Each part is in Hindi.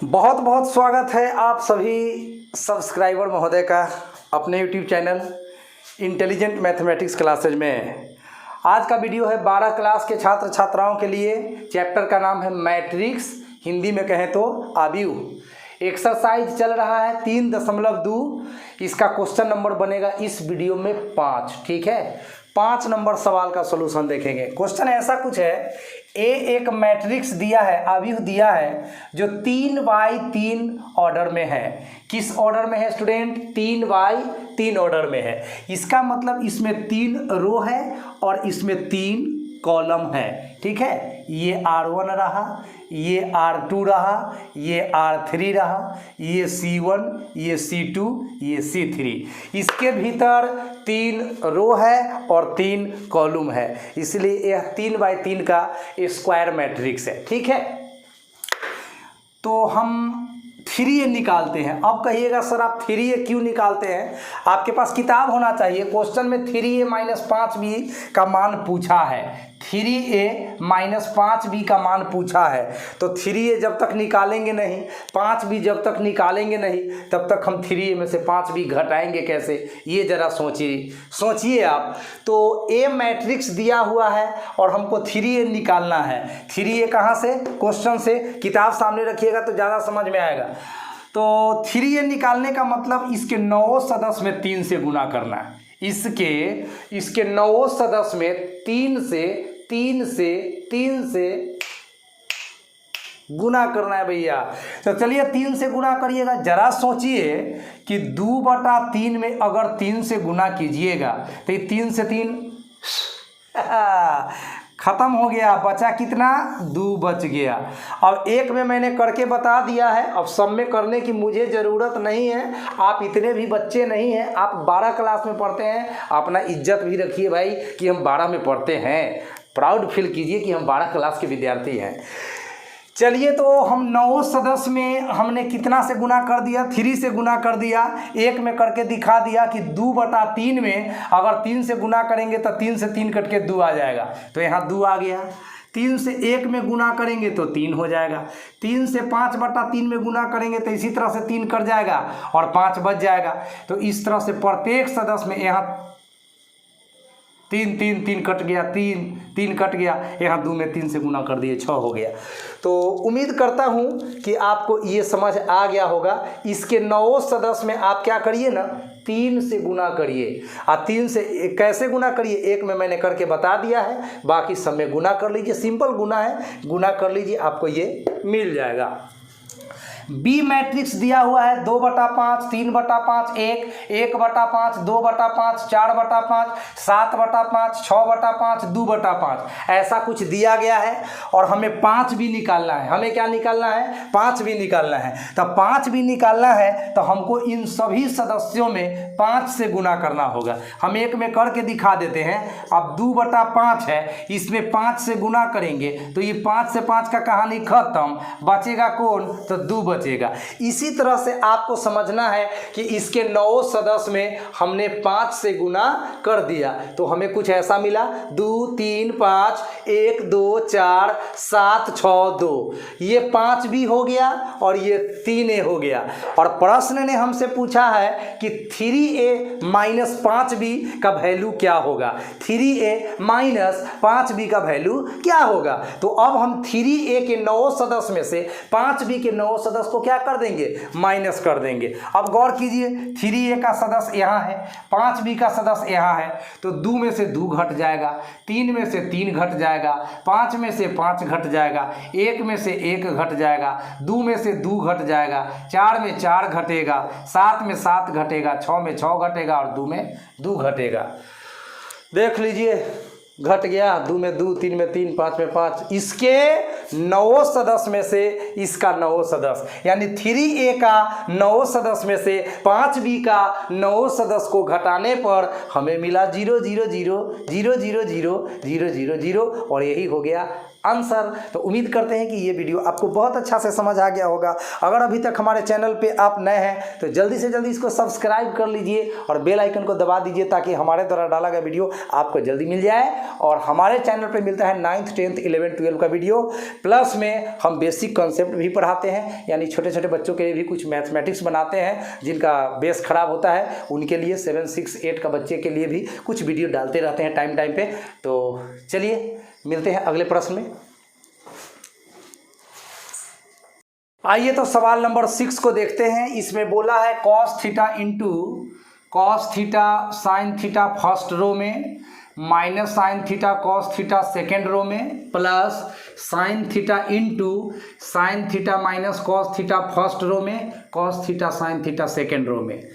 बहुत बहुत स्वागत है आप सभी सब्सक्राइबर महोदय का अपने YouTube channel intelligent mathematics classes में। आज का वीडियो है 12 क्लास के छात्र छात्राओं के लिए। चैप्टर का नाम है मैट्रिक्स, हिंदी में कहें तो आव्यूह। एक्सरसाइज चल रहा है 3.2। इसका क्वेश्चन नंबर बनेगा इस वीडियो में 5। ठीक है, 5 नंबर सवाल का सलूशन देखेंगे। क्वेश्चन ऐसा कुछ है, एक मैट्रिक्स दिया है, आव्यूह दिया है जो 3x3 ऑर्डर में है। किस ऑर्डर में है स्टूडेंट? 3x3 ऑर्डर में है। इसका मतलब इसमें 3 रो है और इसमें 3 कॉलम है। ठीक है, ये R1 रहा, ये R2 रहा, ये R3 रहा, ये C1, ये C2, ये C3। इसके भीतर 3 रो है और 3 कॉलम है, इसलिए यह 3x3 का स्क्वायर मैट्रिक्स है। ठीक है, तो हम 3a निकालते हैं। अब कहिएगा सर आप 3a क्यों निकालते हैं? आपके पास किताब होना चाहिए। क्वेश्चन में 3a - 5b का मान पूछा है। 3a - 5b का मान पूछा है, तो 3a जब तक निकालेंगे नहीं, 5b जब तक निकालेंगे नहीं, तब तक हम 3a में से 5b घटाएंगे कैसे? ये ज़रा सोचिए आप। तो a मैट्रिक्स दिया हुआ है और हमको 3a निकालना है। 3a कहाँ से? क्वेश्चन से। किताब सामने रखिएगा तो ज़्यादा समझ में आएगा। तो 3a निकालने का मतलब इसके 9 सदस्य में 3 से गुना करना है। इसके 9 सदस्य में 3 से गुना करना है भैया। तो चलिए 3 से गुना करिएगा। जरा सोचिए कि 2/3 में अगर 3 से गुना कीजिएगा तो ये 3 से 3 खत्म हो गया। बचा कितना? 2 बच गया। अब एक में मैंने करके बता दिया है, अब सब में करने की मुझे ज़रूरत नहीं है। आप इतने भी बच्चे नहीं हैं, आप 12 क्लास में पढ़ते हैं। अपना इज्जत भी रखिए भाई कि हम 12 में पढ़ते हैं। प्राउड फील कीजिए कि हम 12 क्लास के विद्यार्थी हैं। चलिए, तो हम 9 सदस्य में हमने कितना से गुना कर दिया? 3 से गुना कर दिया। एक में करके दिखा दिया कि 2/3 में अगर 3 से गुना करेंगे तो 3 से 3 कट के 2 आ जाएगा, तो यहाँ 2 आ गया। 3 से 1 में गुना करेंगे तो 3 हो जाएगा। 3 से 5/3 में गुना करेंगे तो इसी तरह से 3 कट जाएगा और 5 बच जाएगा। तो इस तरह से प्रत्येक सदस्य में यहाँ 3 कट गया, 3 कट गया, यहाँ 2 में 3 से गुना कर दिए, 6 हो गया। तो उम्मीद करता हूँ कि आपको ये समझ आ गया होगा। इसके 9 सदस्य में आप क्या करिए ना, 3 से गुना करिए। और 3 से कैसे गुना करिए? एक में मैंने करके बता दिया है, बाकी सब में गुना कर लीजिए। सिंपल गुना है, गुना कर लीजिए, आपको ये मिल जाएगा। बी मैट्रिक्स दिया हुआ है 2/5, 3/5, 1/5, 2/5, 4/5, 7/5, 6/5, 2/5, ऐसा कुछ दिया गया है। और हमें 5 भी निकालना है। हमें क्या निकालना है? 5 भी निकालना है। तो 5 भी निकालना है तो हमको इन सभी सदस्यों में 5 से गुना करना होगा। हम एक में करके दिखा देते हैं। अब 2/5 है, इसमें 5 से गुना करेंगे तो ये 5 से 5 का कहानी खत्म। बचेगा कौन? तो 2 बचेगा। इसी तरह से आपको समझना है कि इसके 9 सदस्य में हमने 5 से गुना कर दिया तो हमें कुछ ऐसा मिला, 2 3 5 1 2 4 7 6 2। ये 5 भी हो गया और ये 3a हो गया। और प्रश्न ने हमसे पूछा है कि 3a - 5b का वैल्यू क्या होगा? 3a - 5b का वैल्यू क्या होगा? तो अब हम 3a के 9 सदस्य में से 5b के 9 सदस्य को क्या कर देंगे? माइनस कर देंगे। अब गौर कीजिए, 3a का सदस्य यहाँ है, 5b का सदस्य यहाँ है, तो 2 में से 2 घट जाएगा, 3 में से 3 घट जाएगा, 5 में से 5 घट जाएगा, 1 में से 1 घट जाएगा, 2 में से 2 घट जाएगा, 4 में 4 घटेगा, 7 में 7 घटेगा, 6 में 6 घटेगा और 2 में 2 घटेगा। देख लीजिए, घट गया। 2 में 2, 3 में 3, 5 में 5। इसके 9 सदस्य में से इसका 9 सदस्य, यानी 3a का 9 सदस्य में से 5b का 9 सदस्य को घटाने पर हमें मिला 0 0 0 0 0 0 0 0 0 और यही हो गया आंसर। तो उम्मीद करते हैं कि ये वीडियो आपको बहुत अच्छा से समझ आ गया होगा। अगर अभी तक हमारे चैनल पे आप नए हैं तो जल्दी से जल्दी इसको सब्सक्राइब कर लीजिए और बेल आइकन को दबा दीजिए ताकि हमारे द्वारा डाला गया वीडियो आपको जल्दी मिल जाए। और हमारे चैनल पे मिलता है 9th 10th 11th 12 का वीडियो, प्लस में हम बेसिक कॉन्सेप्ट भी पढ़ाते हैं, यानी छोटे छोटे बच्चों के लिए भी कुछ मैथमेटिक्स बनाते हैं जिनका बेस खराब होता है उनके लिए, 7 6 8 का बच्चे के लिए भी कुछ वीडियो डालते रहते हैं टाइम टाइम पे। तो चलिए मिलते हैं अगले प्रश्न में। आइए तो सवाल नंबर 6 को देखते हैं। इसमें बोला है cos theta into cos theta sine theta first row में, minus sine theta cos theta second row में, plus sine theta into sine theta minus cos theta first row में, cos theta sine theta second row में।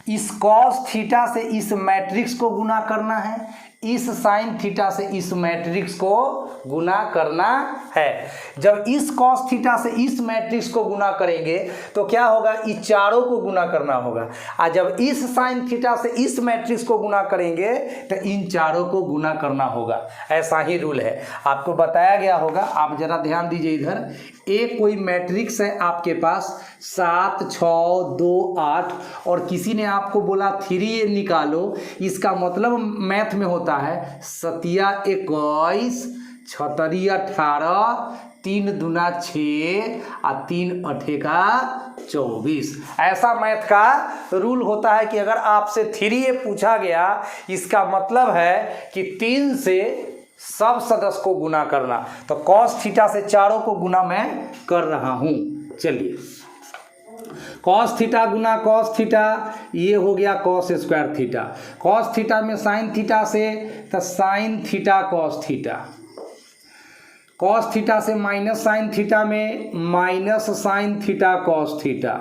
इस cos थीटा से इस मैट्रिक्स को गुना करना है, इस साइन थीटा से इस मैट्रिक्स को गुना करना है। जब इस cos थीटा से इस मैट्रिक्स को गुना करेंगे तो क्या होगा, इस चारों को गुना करना होगा। और जब इस साइन थीटा से इस मैट्रिक्स को गुना करेंगे तो इन चारों को गुना करना होगा। ऐसा ही रूल है, आपको बताया गया होगा। आप जरा ध्यान दीजिए इधर, एक कोई मैट्रिक्स है आपके पास 7 6 2 8 और किसी ने आपको बोला 3a निकालो। इसका मतलब मैथ में होता है 7 21 6 18 3 दूना 6 और 3 8 का 24। ऐसा मैथ का रूल होता है कि अगर आपसे 3a पूछा गया इसका मतलब है कि 3 से सब सदस्य को गुना करना। तो cos थीटा से चारों को गुना मैं कर रहा हूं। चलिए cos थीटा गुना cos थीटा, ये हो गया cos square theta. cos theta में साइन थीटा से तो sign theta cos theta, cos theta से माइनस साइन थीटा में minus sine theta cos theta,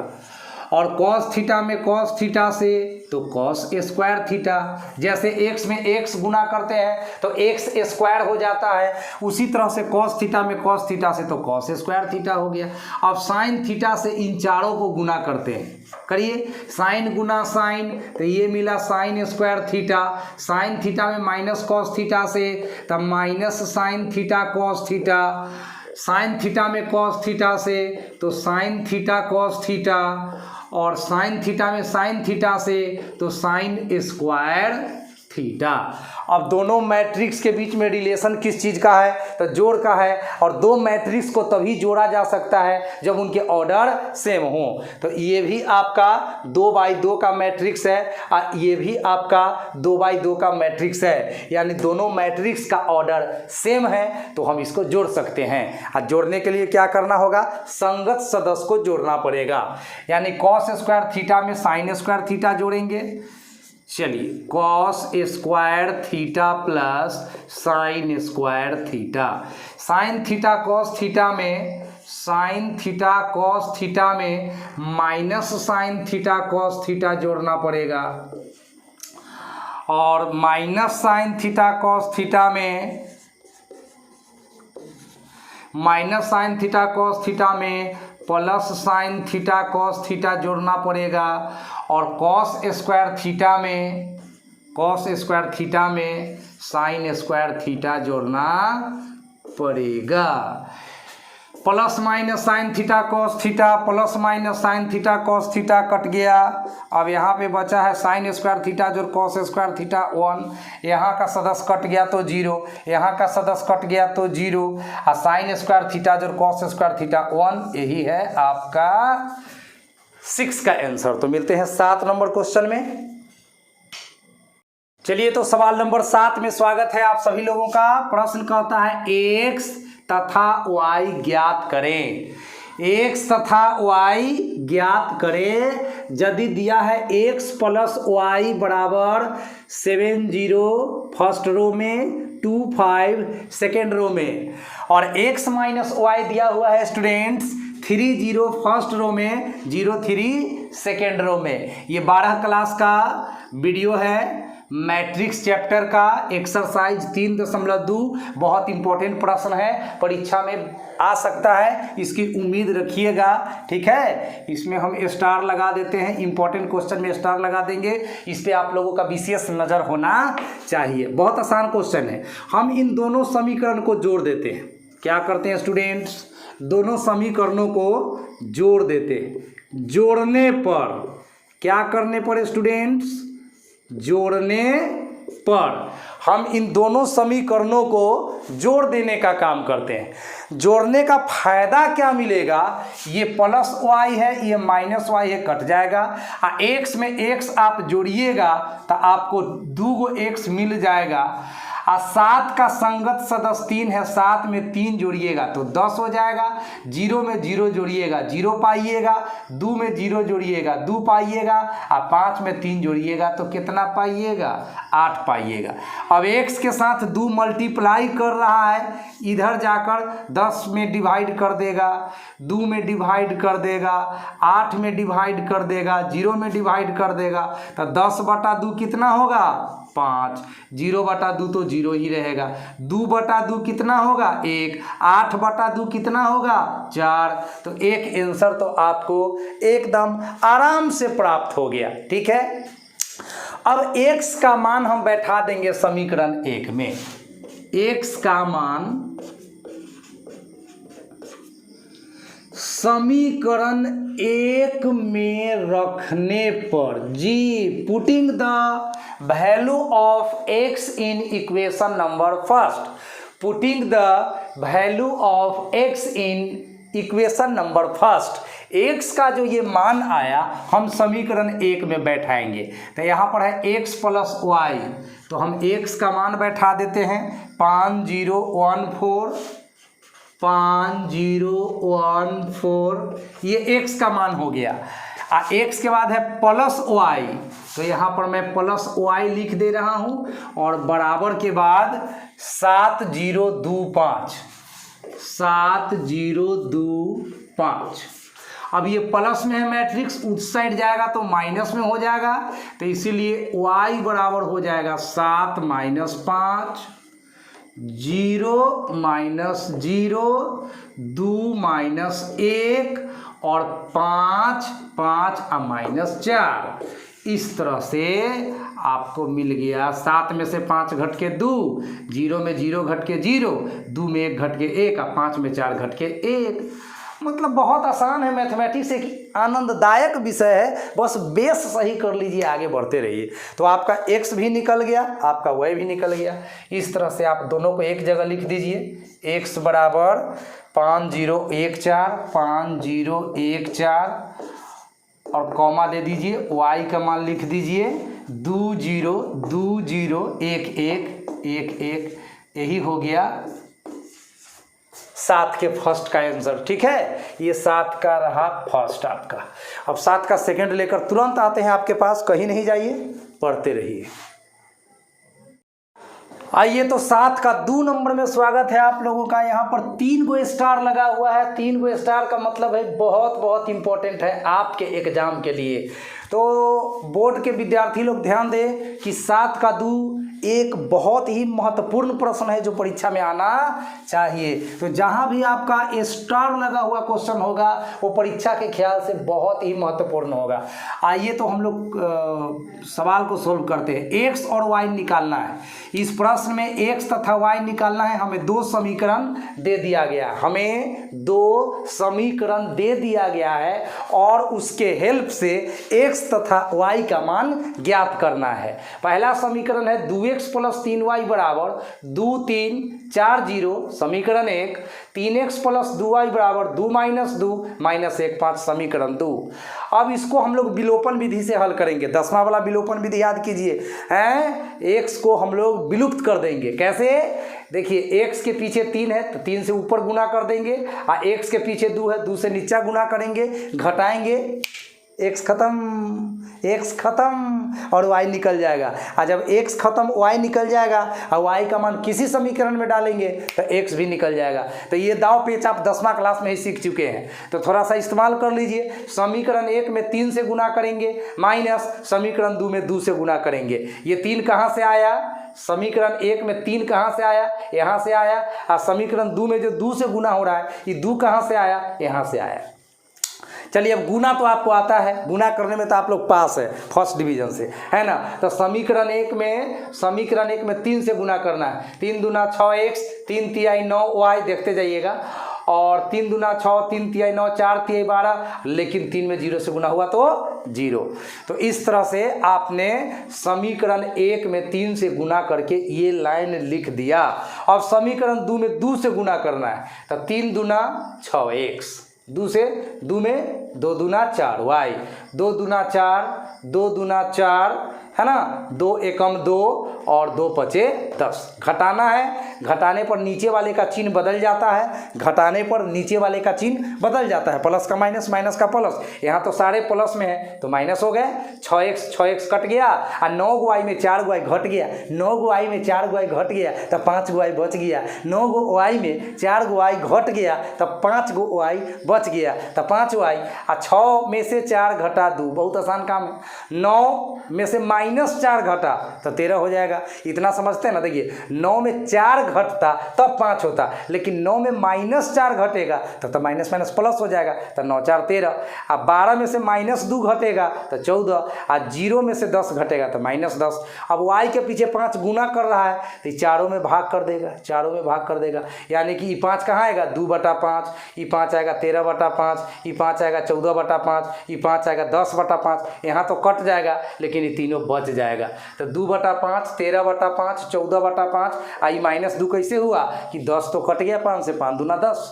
और cos थीटा में cos थीटा से तो cos स्क्वायर थीटा। जैसे x में x गुना करते हैं तो x स्क्वायर हो जाता है, उसी तरह से cos थीटा में cos थीटा से तो cos स्क्वायर थीटा हो गया। अब साइन थीटा से इन चारों को गुना करते हैं, करिए साइन गुना साइन तो ये मिला sign square theta. Sine theta में माइनस cos थीटा से तब minus sine theta cos theta, sine theta में cos थीटा से तो साइन थीटा cos थीटा, और साइन थीटा में साइन थीटा से तो साइन स्क्वायर थीटा। अब दोनों मैट्रिक्स के बीच में रिलेशन किस चीज़ का है, तो जोड़ का है। और दो मैट्रिक्स को तभी जोड़ा जा सकता है जब उनके ऑर्डर सेम हो। तो ये भी आपका 2x2 का मैट्रिक्स है और ये भी आपका 2x2 का मैट्रिक्स है, यानी दोनों मैट्रिक्स का ऑर्डर सेम है तो हम इसको जोड़ सकते हैं। और जोड़ने के लिए क्या करना होगा, संगत सदस्य को जोड़ना पड़ेगा। यानी cos स्क्वायर थीटा में साइन स्क्वायर थीटा जोड़ेंगे। चलिए cos square theta plus sine square theta, sine theta cos theta में साइन थीटा cos थीटा में minus sine theta cos theta जोड़ना पड़ेगा, और minus sine theta cos theta में minus sine theta cos theta में plus sine theta cos theta जोड़ना पड़ेगा, और cos स्क्वायर थीटा में साइन स्क्वायर थीटा जोड़ना पड़ेगा। Plus minus sine theta cos theta, plus minus sine theta cos theta cut गया। अब यहाँ पे बचा है साइन स्क्वायर थीटा जो cos स्क्वायर थीटा 1, यहाँ का सदस्य कट गया तो 0, यहाँ का सदस्य कट गया तो 0, और साइन स्क्वायर थीटा जो cos स्क्वायर थीटा 1। यही है आपका 6 का आंसर। तो मिलते हैं 7 नंबर क्वेश्चन में। चलिए तो सवाल नंबर 7 में स्वागत है आप सभी लोगों का। प्रश्न कहता है x तथा y ज्ञात करें। x तथा y ज्ञात करें। यदि दिया है x प्लस y बराबर 70 फर्स्ट रो में 25 सेकेंड रो में, और x माइनस y दिया हुआ है स्टूडेंट्स 30 फर्स्ट रो में 03 सेकेंड रो में। ये 12 क्लास का वीडियो है मैट्रिक्स चैप्टर का, एक्सरसाइज 3.2। बहुत इंपॉर्टेंट प्रश्न है, परीक्षा में आ सकता है, इसकी उम्मीद रखिएगा। ठीक है, इसमें हम स्टार लगा देते हैं, इंपॉर्टेंट क्वेश्चन में स्टार लगा देंगे। इस पे आप लोगों का विशेष नज़र होना चाहिए। बहुत आसान क्वेश्चन है। हम इन दोनों समीकरण को जोड़ देते हैं। क्या करते हैं स्टूडेंट्स, दोनों समीकरणों को जोड़ देते हैं। जोड़ने पर क्या करने पर स्टूडेंट्स, जोड़ने पर हम इन दोनों समीकरणों को जोड़ देने का काम करते हैं। जोड़ने का फायदा क्या मिलेगा, ये प्लस वाई है, ये माइनस वाई है, कट जाएगा। एक्स में एक्स आप जोड़िएगा तो आपको 2 एक्स मिल जाएगा। 7 का संगत सदस्य 3 है, 7 में 3 जोड़िएगा तो 10 हो जाएगा। 0 में 0 जोड़िएगा 0 पाइएगा, 2 में 0 जोड़िएगा 2 पाइएगा, और 5 में 3 जोड़िएगा तो कितना पाइएगा, 8 पाइएगा। अब x के साथ 2 मल्टीप्लाई कर रहा है, इधर जाकर 10 में डिवाइड कर देगा, 2 में डिवाइड कर देगा, 8 में डिवाइड कर देगा, 0 में डिवाइड कर देगा, तो 10/2 कितना होगा, 5। 0/2 तो 0 ही रहेगा। 2/2 कितना होगा, 1। 8/2 कितना होगा, 4। तो एक आंसर तो आपको एकदम आराम से प्राप्त हो गया। ठीक है, अब x का मान हम बैठा देंगे समीकरण 1 में। x का मान समीकरण 1 में रखने पर, जी, putting the value of x in equation number first, putting the value of x in equation number first, x का जो ये मान आया हम समीकरण 1 में बैठाएंगे। तो यहाँ पर है x प्लस वाई, तो हम x का मान बैठा देते हैं 5014, 5014, ये x का मान हो गया। x के बाद है प्लस वाई, तो यहाँ पर मैं प्लस वाई लिख दे रहा हूँ, और बराबर के बाद 7025, 7025। अब ये प्लस में है मैट्रिक्स, उस साइड जाएगा तो माइनस में हो जाएगा, तो इसीलिए y बराबर हो जाएगा 7 - 5, 0 - 0, 2 - 1 और 5, 5 और -4। इस तरह से आपको मिल गया। 7 में से 5 घट के 2, 0 में 0 घट के 0, 2 में 1 घट के 1 और 5 में 4 घट के 1। मतलब बहुत आसान है, मैथमेटिक्स एक आनंददायक विषय है, बस बेस सही कर लीजिए, आगे बढ़ते रहिए। तो आपका x भी निकल गया, आपका y भी निकल गया। इस तरह से आप दोनों को एक जगह लिख दीजिए। x बराबर 5014, 5014 और कॉमा दे दीजिए, y का मान लिख दीजिए 20201111, यही हो गया 7 के फर्स्ट का आंसर। ठीक है, ये 7 का रहा फर्स्ट आपका। अब 7 का सेकंड लेकर तुरंत आते हैं आपके पास, कहीं नहीं जाइए, पढ़ते रहिए। आइए, तो 7 का 2 नंबर में स्वागत है आप लोगों का। यहाँ पर 3 गो स्टार लगा हुआ है। 3 गो स्टार का मतलब है बहुत बहुत इंपॉर्टेंट है आपके एग्जाम के लिए। तो बोर्ड के विद्यार्थी लोग ध्यान दें कि 7 का 2 एक बहुत ही महत्वपूर्ण प्रश्न है जो परीक्षा में आना चाहिए। तो जहाँ भी आपका स्टार लगा हुआ क्वेश्चन होगा वो परीक्षा के ख्याल से बहुत ही महत्वपूर्ण होगा। आइए, तो हम लोग सवाल को सोल्व करते हैं। एक्स और वाई निकालना है। इस प्रश्न में एक्स तथा वाई निकालना है। हमें 2 समीकरण दे दिया गया, है और उसके हेल्प से एक्स तथा वाई का मान ज्ञात करना है। पहला समीकरण है 2x + 3y बराबर 2 3 4 0, समीकरण 1। 3x + 2y बराबर 2 - 2 - 1 5, समीकरण 2। अब इसको हम लोग विलोपन विधि से हल करेंगे। 10वां वाला विलोपन विधि याद कीजिए, x को हम लोग विलुप्त कर देंगे। कैसे? देखिए, x के पीछे 3 है तो 3 से ऊपर गुना कर देंगे, और x के पीछे 2 है, 2 से नीचा गुना करेंगे, घटाएंगे, x खत्म और y निकल जाएगा। और जब x खत्म y निकल जाएगा और y का मान किसी समीकरण में डालेंगे तो x भी निकल जाएगा। तो ये दाव पेच आप 10वां क्लास में ही सीख चुके हैं, तो थोड़ा सा इस्तेमाल कर लीजिए। समीकरण 1 में 3 से गुना करेंगे, माइनस समीकरण 2 में 2 से गुना करेंगे। ये 3 कहाँ से आया? समीकरण 1 में 3 कहाँ से आया? यहाँ से आया। और समीकरण 2 में जो 2 से गुना हो रहा है, ये 2 कहाँ से आया? यहाँ से आया। चलिए अब गुना तो आपको आता है, गुना करने में तो आप लोग पास है फर्स्ट डिवीजन से, है ना। तो समीकरण एक में 3 से गुना करना है। 3 दूना 6x, 3 तिहाई 9y, देखते जाइएगा। और 3 दूना 6, 3 तिहाई 9, 4 तिहाई 12, लेकिन 3 में 0 से गुना हुआ तो 0। तो इस तरह से आपने समीकरण 1 में 3 से गुना करके ये लाइन लिख दिया। अब समीकरण 2 में 2 से गुना करना है। तो 3 दूना 6x, 2 में 2 दूना 4y, 2 दूना 4, 2 दूना 4, है ना, 2 एकम 2 और 2 पचे 10। घटाना है, घटाने पर नीचे वाले का चिन्ह बदल जाता है, घटाने पर नीचे वाले का चिन्ह बदल जाता है, प्लस का माइनस, माइनस का प्लस। यहाँ तो सारे प्लस में है तो माइनस हो गए। 6x कट गया और 9 गो y में 4 गो y घट गया, 9 गो y में 4 गो y घट गया तो 5 गो y बच गया, 9 गो y में 4 गो y घट गया तो 5 गो y बच गया, तो 5 y। और 6 में से 4 घटा 2, बहुत आसान काम है। 9 में से -4 घटा तो 13 हो जाएगा। इतना समझते हैं ना। देखिए 9 में 4 घटता तब 5 होता, लेकिन 9 में -4 घटेगा तो माइनस माइनस प्लस हो जाएगा, तो 9 4 13। अब 12 में से -2 घटेगा तो 14, और 0 में से 10 घटेगा तो -10। अब y के पीछे 5 गुना कर रहा है तो चारों में भाग कर देगा, चारों में भाग कर देगा। यानी कि 5 कहाँ आएगा, 2/5, 5 आएगा 13/5, 5 आएगा 14/5, 5 आएगा 10/5। यहाँ तो कट जाएगा लेकिन ये तीनों बच जाएगा। तो 2/5, 13/5, 14/5, आई -2 कैसे हुआ कि 10 तो कट गया 5 से, 5 दूना 10।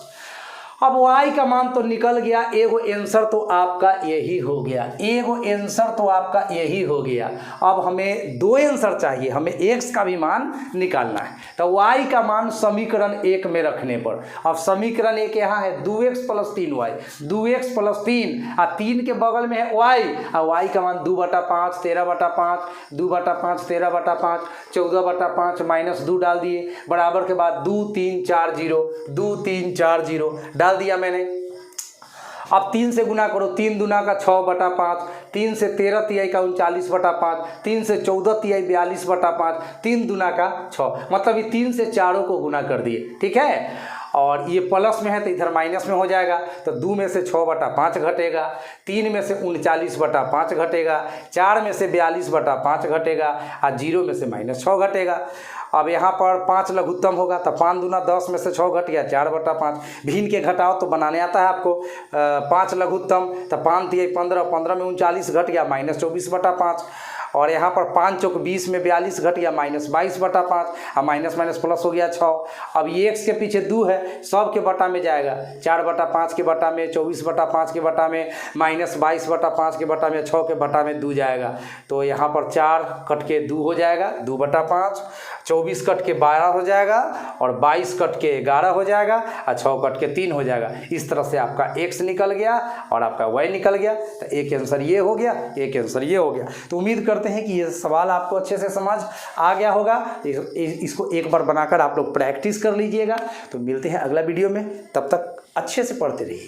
अब y का मान तो निकल गया, एगो आंसर तो आपका यही हो गया, एगो आंसर तो आपका यही हो गया। अब हमें 2 आंसर चाहिए, हमें x का भी मान निकालना है। तो y का मान समीकरण 1 में रखने पर, अब समीकरण 1 यहाँ है 2x + 3y, 2x + 3, और 3 के बगल में है y, और y का मान 2/5, 13/5, 2/5, 13/5, 14/5, -2 डाल दिए, बराबर के बाद 2 3 4 0, 2 3 4 0 डाल दिया मैंने। अब 3 से गुना करो, 3 दूना का 6/5, 3 से 13 तिहाई का 39/5, 3 से 14 तिहाई 42/5, 3 दूना का 6, मतलब ये 3 से चारों को गुना कर दिए, ठीक है। और ये प्लस में है तो इधर माइनस में हो जाएगा, तो 2 में से 6/5 घटेगा, 3 में से 39/5 घटेगा, 4 में से 42/5 घटेगा, और 0 में से -6 घटेगा। अब यहाँ पर 5 लघुत्तम होगा तो 5 दूना 10 में से 6 घट गया 4/5। भिन्न के घटाओ तो बनाने आता है आपको। 5 लघुत्तम तो 5 तिहाई 15, 15 में 39 घट गया -24/5। और यहाँ पर 5 चौक 20 में 42 घट गया -22/5, और माइनस माइनस प्लस हो गया 6। अब ये x के पीछे 2 है, सब के बटा में जाएगा, 4/5 के बटा में, 24/5 के बटा में, -22/5 के बटा में, 6 के बटा में 2 जाएगा। तो यहाँ पर 4 कट के 2 हो जाएगा, 2/5, 24 कट के 12 हो जाएगा, और 22 कट के 11 हो जाएगा, और 6 कट के 3 हो जाएगा। इस तरह से आपका x निकल गया और आपका y निकल गया। तो एक आंसर ये हो गया, एक आंसर ये हो गया। तो उम्मीद करते हैं कि ये सवाल आपको अच्छे से समझ आ गया होगा। इसको एक बार बनाकर आप लोग प्रैक्टिस कर लीजिएगा। तो मिलते हैं अगला वीडियो में, तब तक अच्छे से पढ़ते रहिए।